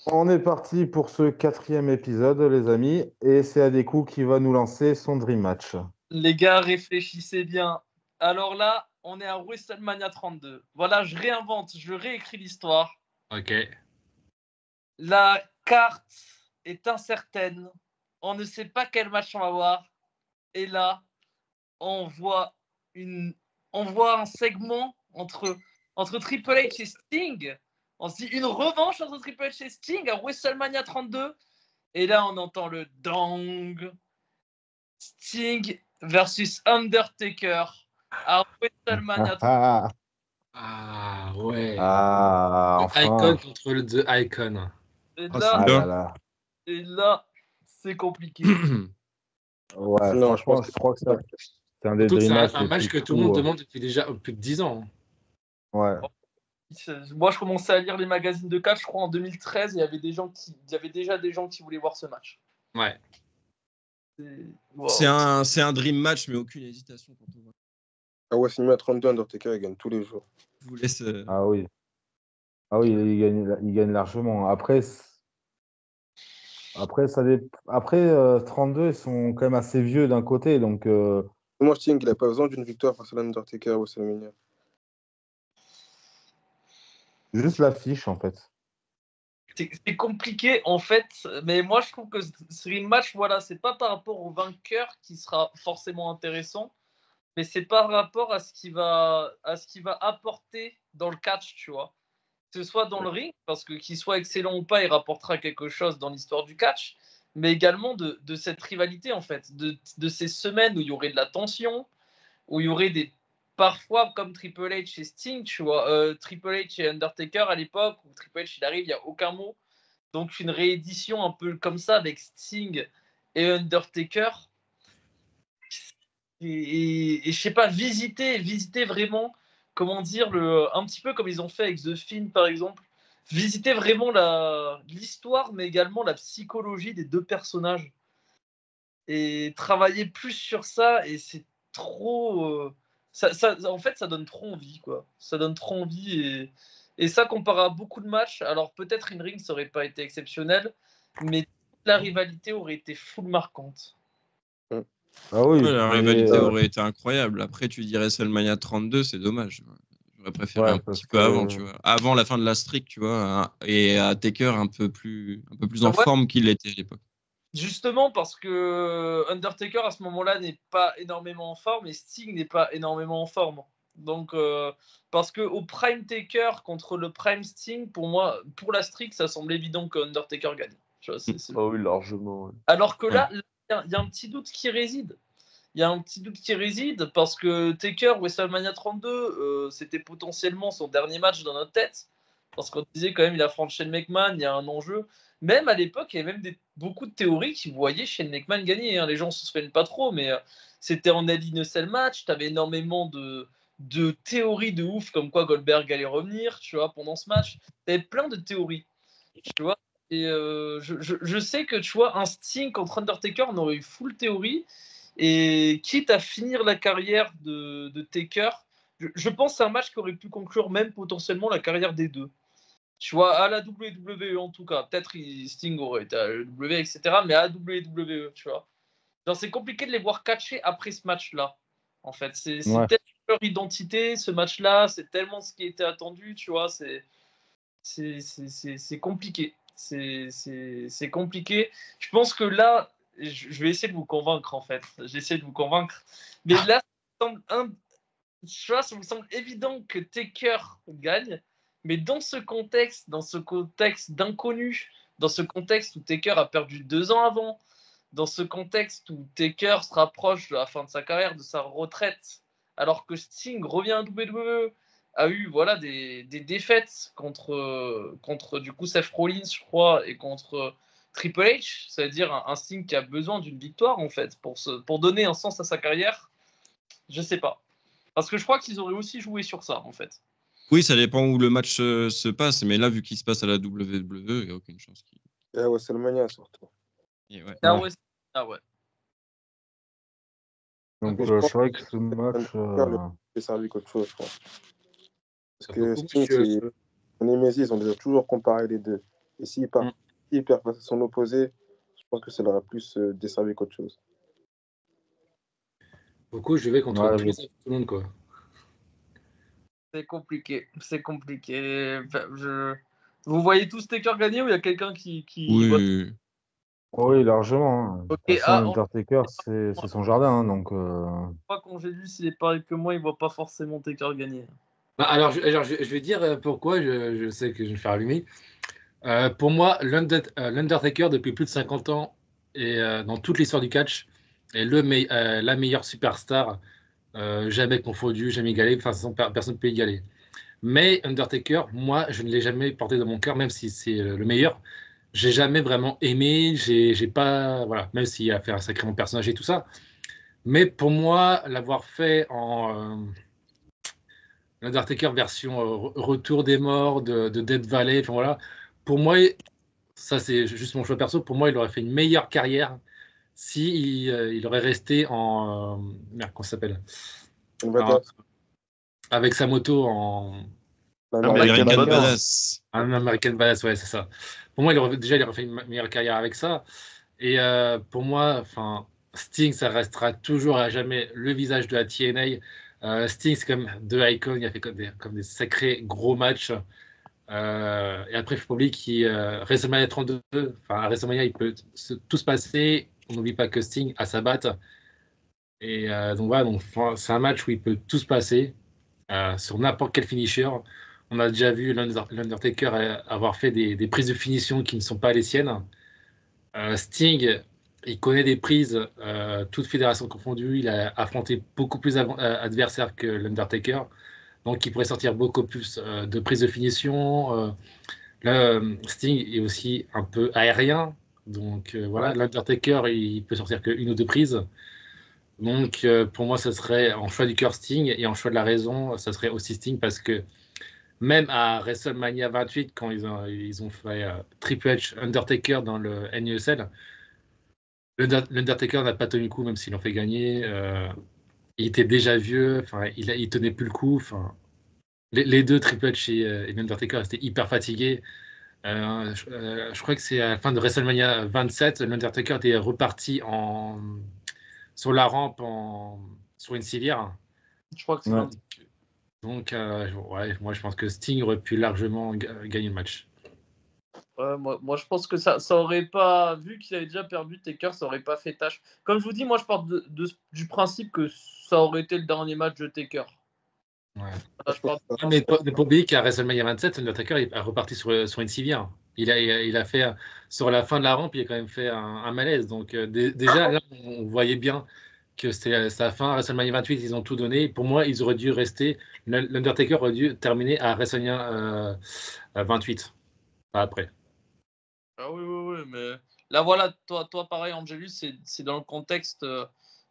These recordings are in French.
On est parti pour ce 4e épisode, les amis, et c'est Adékou qui va nous lancer son Dream Match. Les gars, réfléchissez bien. Alors là, on est à WrestleMania 32. Voilà, je réinvente, je réécris l'histoire. Ok. La carte est incertaine. On ne sait pas quel match on va voir. Et là, on voit un segment entre Triple H et Sting. On se dit une revanche entre Triple H et Sting à WrestleMania 32. Et là, on entend le dong. Sting versus Undertaker à WrestleMania 32. Ah ouais. Enfin. Icon contre le The Icon. Et là, c'est compliqué. Ouais, Non, franchement, je crois que c'est un des Surtout que Dream c'est Match un les match plus que tout le monde fous. demande depuis déjà plus de 10 ans. Ouais. Moi, je commençais à lire les magazines de catch, je crois, en 2013. Il y avait déjà des gens qui voulaient voir ce match. Ouais. Wow. C'est un dream match, mais aucune hésitation quand on voit. Ah ouais, c'est à 32, Undertaker, il gagne tous les jours. Je vous laisse. Ah oui. Ah oui, il gagne largement. Après, ça Après 32, ils sont quand même assez vieux d'un côté, donc Moi, Sting, il n'a pas besoin d'une victoire face à l'Undertaker ou WrestleMania. juste l'affiche en fait. C'est compliqué en fait, mais moi je trouve que ce match, voilà, c'est pas par rapport au vainqueur qui sera forcément intéressant, mais c'est par rapport à ce qu'il va apporter dans le catch, tu vois. Que ce soit dans le ring, parce que qu'il soit excellent ou pas, il rapportera quelque chose dans l'histoire du catch, mais également de cette rivalité en fait, de ces semaines où il y aurait de la tension, où il y aurait parfois comme Triple H et Sting, tu vois, Triple H et Undertaker à l'époque, où Triple H il arrive, il n'y a aucun mot. Donc une réédition un peu comme ça avec Sting et Undertaker. Et je sais pas, visiter vraiment, comment dire, un petit peu comme ils ont fait avec The Fiend par exemple, visiter vraiment l'histoire, mais également la psychologie des deux personnages. Et travailler plus sur ça, et c'est trop. En fait, ça donne trop envie, quoi. Ça donne trop envie. Et ça, comparé à beaucoup de matchs, alors peut-être In Ring, ça aurait pas été exceptionnel, mais la rivalité aurait été full marquante. Ah oui, La rivalité aurait été incroyable. Après, tu dirais WrestleMania 32, c'est dommage. J'aurais préféré un petit peu avant, tu vois. Avant la fin de la streak, tu vois, et à Taker un peu plus en forme qu'il l'était à l'époque. Justement, parce que Undertaker à ce moment-là n'est pas énormément en forme et Sting n'est pas énormément en forme. Donc, parce que au Prime Taker contre le Prime Sting, pour moi, pour la streak, ça semble évident que Undertaker gagne. Tu vois, Oh oui, largement. Ouais. Alors que là, il y a un petit doute qui réside. Il y a un petit doute qui réside parce que Taker, WrestleMania 32, c'était potentiellement son dernier match dans notre tête. Parce qu'on disait quand même, il affronte Shane McMahon, il y a un enjeu. Même à l'époque, il y avait même beaucoup de théories qui voyaient Shane McMahon gagner. Hein. Les gens ne se souviennent pas trop, mais c'était en Hell in a Cell match. Tu avais énormément de théories de ouf, comme quoi Goldberg allait revenir, tu vois, pendant ce match. Tu avais plein de théories, tu vois. Et je sais que, tu vois, un Sting contre Undertaker, on aurait eu full théorie. Et quitte à finir la carrière de Taker, je pense que c'est un match qui aurait pu conclure même potentiellement la carrière des deux. Tu vois, à la WWE en tout cas. Peut-être Sting aurait été à la WWE, etc. Mais à la WWE, tu vois. Genre, c'est compliqué de les voir catcher après ce match-là. En fait, c'est tellement leur identité, ce match-là, c'est tellement ce qui était attendu, tu vois. C'est compliqué. C'est compliqué. Je pense que là, je vais essayer de vous convaincre, en fait. J'essaie de vous convaincre. Mais là, ça me semble évident que Taker gagne. Mais dans ce contexte d'inconnu, dans ce contexte où Taker a perdu 2 ans avant, dans ce contexte où Taker se rapproche de la fin de sa carrière, de sa retraite, alors que Sting revient à WWE, a eu voilà, des défaites contre du coup Seth Rollins, je crois, et contre Triple H, c'est-à-dire un Sting qui a besoin d'une victoire en fait pour donner un sens à sa carrière. Je sais pas. Parce que je crois qu'ils auraient aussi joué sur ça en fait. Oui, ça dépend où le match se passe, mais là, vu qu'il se passe à la WWE, il n'y a aucune chance. Et à WrestleMania surtout. Et ouais. Ah ouais. Ah ouais. Donc c'est vrai que ce match. C'est servi qu'autre chose, je pense. Parce que Sting, c'est Nemesis, on les a toujours comparé les deux. Et s'il perd face à son opposé, je pense que ça l'aura plus desservi qu'autre chose. Du coup, je vais contre tout le monde, quoi. C'est compliqué. Vous voyez tous Taker gagner ou il y a quelqu'un qui vote? Oui. Oui, largement. De toute Ok, façon, Undertaker, c'est son jardin. Hein, donc, Moi, quand j'ai lu s'il est pareil que moi, il voit pas forcément Taker gagner. Alors, je vais dire pourquoi, je sais que je vais me faire allumer. Pour moi, l'Undertaker, depuis plus de 50 ans, et dans toute l'histoire du catch, est la meilleure superstar, jamais confondue, jamais égalée, enfin, personne ne peut égaler. Mais Undertaker, moi, je ne l'ai jamais porté dans mon cœur, même si c'est le meilleur. J'ai jamais vraiment aimé, j'ai pas, voilà, même s'il a fait un sacré bon personnage et tout ça. Mais pour moi, l'avoir fait en l'Undertaker version Retour des Morts de Dead Valley, enfin voilà, pour moi, ça c'est juste mon choix perso, pour moi, il aurait fait une meilleure carrière si il aurait resté en merde, comment ça s'appelle, avec sa moto en American Badass. Un American Badass, ouais, c'est ça. Pour moi, il aurait fait une meilleure carrière avec ça. Et pour moi, enfin, Sting, ça restera toujours à jamais le visage de la TNA. Sting, c'est comme deux icons, il a fait comme des sacrés gros matchs. Et après, il faut pas oublier qu'il WrestleMania 32, enfin, à WrestleMania, il peut tout se passer. On n'oublie pas que Sting a sa batte. Et donc voilà, c'est un match où il peut tout se passer sur n'importe quel finisher. On a déjà vu l'Undertaker avoir fait des prises de finition qui ne sont pas les siennes. Sting, il connaît des prises, toutes fédérations confondues. Il a affronté beaucoup plus d'adversaires que l'Undertaker. Donc, il pourrait sortir beaucoup plus de prises de finition. Sting est aussi un peu aérien. Donc, voilà, l'Undertaker, il peut sortir qu'une ou deux prises. Donc, pour moi, ce serait en choix du cœur Sting et en choix de la raison, ça serait aussi Sting parce que même à WrestleMania 28, quand ils ont fait Triple H Undertaker dans le NESL, l'Undertaker n'a pas tenu le coup, même s'ils l'ont fait gagner. Il était déjà vieux, il tenait plus le coup. Les deux, Triple H et l'Undertaker, étaient hyper fatigués. Je crois que c'est à la fin de WrestleMania 27, l'Undertaker était reparti sur la rampe sur une civière. Je crois que c'est Donc, moi, je pense que Sting aurait pu largement gagner le match. Moi, je pense que ça aurait pas, vu qu'il avait déjà perdu Taker, ça aurait pas fait tâche. Comme je vous dis, moi, je pars du principe que ça aurait été le dernier match de Taker. Ouais. Mais pas oublier qu'à WrestleMania 27, Undertaker est reparti sur une civière. Il a fait, sur la fin de la rampe, il a quand même fait un malaise. Donc, déjà, là, on voyait bien que c'était sa fin. À WrestleMania 28, ils ont tout donné. Pour moi, ils auraient dû rester. L'Undertaker aurait dû terminer à WrestleMania 28, pas après. Ah oui, mais là, voilà, toi pareil, Angelus, c'est dans le contexte.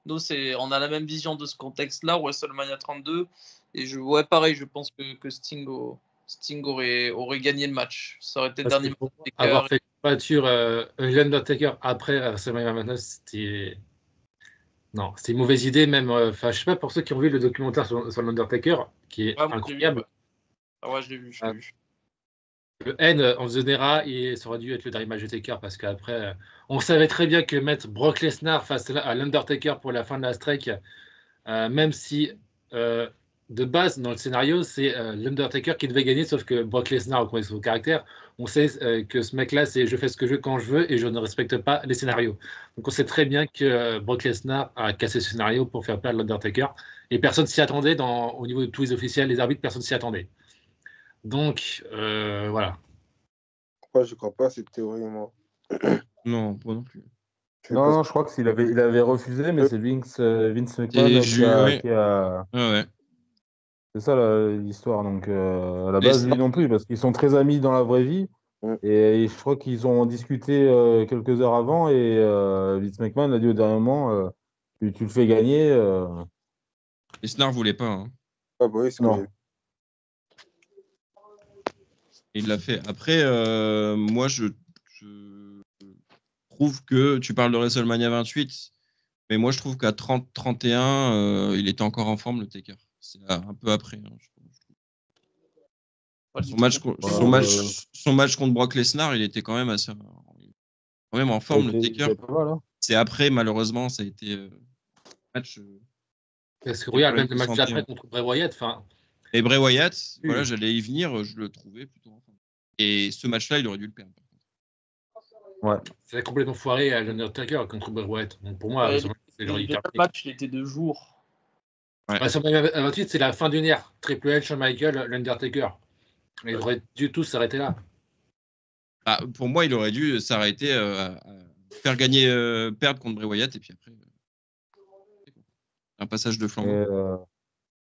Nous, on a la même vision de ce contexte-là, WrestleMania 32. Et pareil, je pense que Sting aurait gagné le match. Ça aurait été le dernier match. Avoir fait une voiture l'Undertaker après WrestleMania 29, c'était. Non, c'est une mauvaise idée, même. Je sais pas pour ceux qui ont vu le documentaire sur l'Undertaker, qui est incroyable. Je l'ai vu. Le N on the Nera, ça aurait dû être le dernier match de Taker parce qu'après, on savait très bien que mettre Brock Lesnar face à l'Undertaker pour la fin de la streak, même si de base dans le scénario c'est l'Undertaker qui devait gagner, sauf que Brock Lesnar connaît son caractère. On sait que ce mec-là, c'est je fais ce que je veux quand je veux et je ne respecte pas les scénarios. Donc on sait très bien que Brock Lesnar a cassé ce scénario pour faire perdre l'Undertaker et personne s'y attendait au niveau de tous les officiels, les arbitres, personne s'y attendait. Donc, voilà. Moi, je crois pas à cette théorie, moi. Non, moi non plus. Non, je crois qu'il avait refusé, mais c'est Vince McMahon qui a... ouais. C'est ça l'histoire. Donc, à la base, lui non plus, parce qu'ils sont très amis dans la vraie vie. Et je crois qu'ils ont discuté quelques heures avant, et Vince McMahon a dit au dernier moment, tu le fais gagner. Lesnar voulait pas. Hein. Ah bah oui, c'est non. Il l'a fait. Après, moi, je trouve que tu parles de WrestleMania 28, mais moi, je trouve qu'à 30-31, il était encore en forme, le Taker. C'est un peu après. Hein, je trouve. Son match contre Brock Lesnar, il était quand même en forme, le Taker. C'est après, malheureusement, ça a été match. Parce que regarde, même le match d'après contre Bray Wyatt. Et Bray Wyatt, voilà, j'allais y venir, je le trouvais plutôt en forme. Et ce match-là, il aurait dû le perdre. Ouais. C'est complètement foiré à l'Undertaker contre Bray Wyatt. Donc pour moi, le match, il était de jour. Ouais. Sur 28, c'est la fin d'une ère. Triple H, Shawn Michaels, l'Undertaker. Il aurait dû tout s'arrêter là. Pour moi, il aurait dû s'arrêter, faire perdre contre Bray Wyatt et puis après, un passage de flambeau.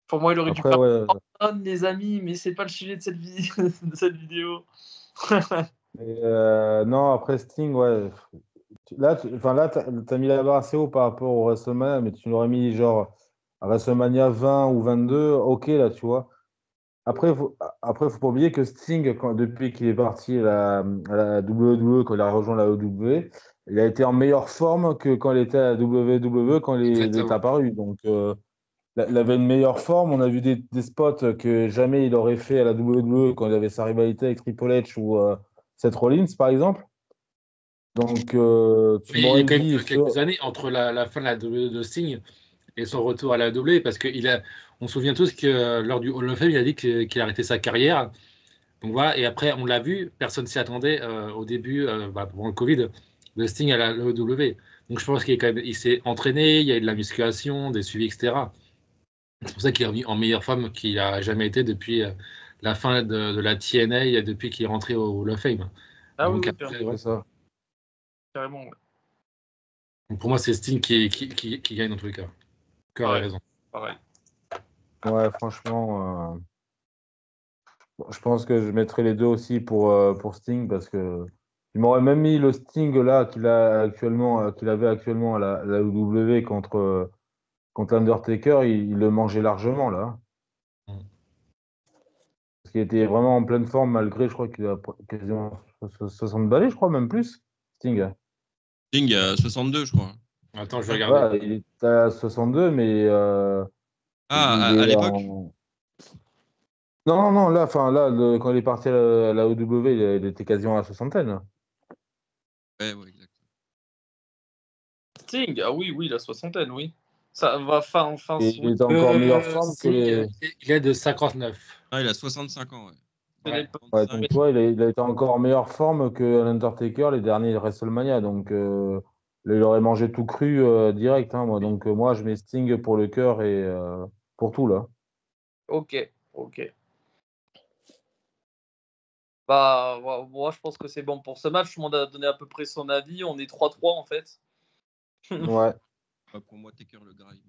Pour moi, il aurait dû perdre les amis, mais c'est pas le sujet de cette vidéo. Non, après Sting, ouais. Là, t'as mis la barre assez haut par rapport au WrestleMania, mais tu l'aurais mis genre à WrestleMania 20 ou 22, ok, là, tu vois. Après, faut pas oublier que Sting, depuis qu'il est parti à la WWE, quand il a rejoint la OW, il a été en meilleure forme que quand il était à la WWE, quand il est apparu. Donc, il avait une meilleure forme. On a vu des spots que jamais il aurait fait à la WWE quand il avait sa rivalité avec Triple H ou Seth Rollins, par exemple. Donc, il y a quand même quelques années entre la fin de la WWE de Sting et son retour à la WWE, parce on se souvient tous que lors du Hall of Fame, il a dit qu'il arrêtait sa carrière. Donc voilà, et après, on l'a vu, personne ne s'y attendait au début, pendant le Covid, de Sting à la WWE. Donc je pense qu'il s'est entraîné, il y a eu de la musculation, des suivis, etc. C'est pour ça qu'il est revenu en meilleure forme qu'il n'a jamais été depuis la fin de la TNA et depuis qu'il est rentré au Hall of Fame. Ah donc, oui, c'est ça. Carrément, ouais. Donc pour moi, c'est Sting qui gagne dans tous les cas. Cœur a raison. Pareil. Ouais, franchement, je pense que je mettrais les deux aussi pour Sting, parce que il m'aurait même mis le Sting là qu'il avait actuellement à la WWE contre l'Undertaker, il le mangeait largement là. Parce qu'il était vraiment en pleine forme, malgré, je crois qu'il a quasiment 60 balais, je crois, même plus, Sting. Sting à 62, je crois. Attends, je vais regarder. Ouais, il est à 62, mais à l'époque Non, là, quand il est parti à la OW, il était quasiment à la soixantaine. Ouais, exact. Sting, ah oui, la soixantaine, oui. Ça va il est encore meilleure forme que il est de 59. Ah, il a 65 ans, ouais. Donc, tu vois, il a été encore en meilleure forme que l'Undertaker les derniers WrestleMania. Donc, il aurait mangé tout cru direct. Moi. Donc, moi, je mets Sting pour le cœur et pour tout, là. Ok. Bah, moi, je pense que c'est bon pour ce match. Tout le monde a donné à peu près son avis. On est 3-3, en fait. Ouais. Pour moi, Taker le graille.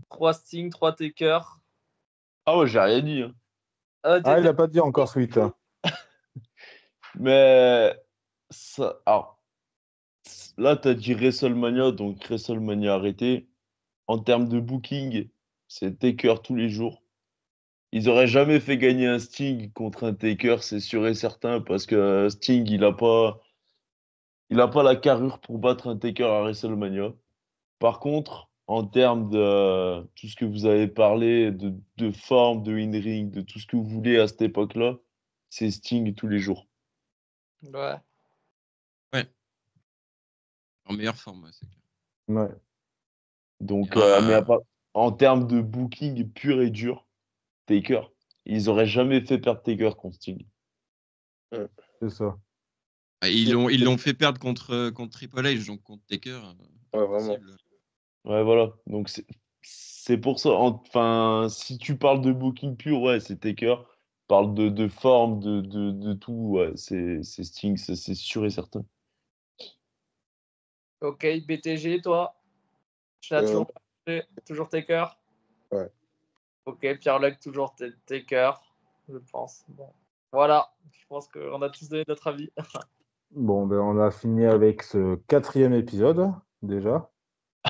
3 Sting, 3 Taker. Ah ouais, j'ai rien dit. Il n'a pas dit encore Sweet. Mais ça, là, tu as dit WrestleMania, donc WrestleMania arrêté. En termes de booking, c'est Taker tous les jours. Ils auraient jamais fait gagner un Sting contre un Taker, c'est sûr et certain, parce que Sting, il a pas la carrure pour battre un Taker à WrestleMania. Par contre, en termes de tout ce que vous avez parlé, de forme, de in-ring, de tout ce que vous voulez à cette époque-là, c'est Sting tous les jours. Ouais. En meilleure forme, c'est clair. Ouais. Donc, mais en termes de booking pur et dur, Taker, ils auraient jamais fait perdre Taker contre Sting. C'est ça. Ils l'ont fait perdre contre Triple H, donc contre Taker. Ouais, vraiment. Ouais, voilà. Donc, c'est pour ça. Enfin, si tu parles de booking pur, ouais, c'est Taker. Parle de forme, de tout, ouais, c'est Sting, c'est sûr et certain. Ok, BTG, toi? Tu l'as toujours Taker? Ouais. Ok, Pierre-Luc, toujours Taker, je pense. Bon. Voilà, je pense qu'on a tous donné notre avis. Bon, on a fini avec ce 4e épisode, déjà.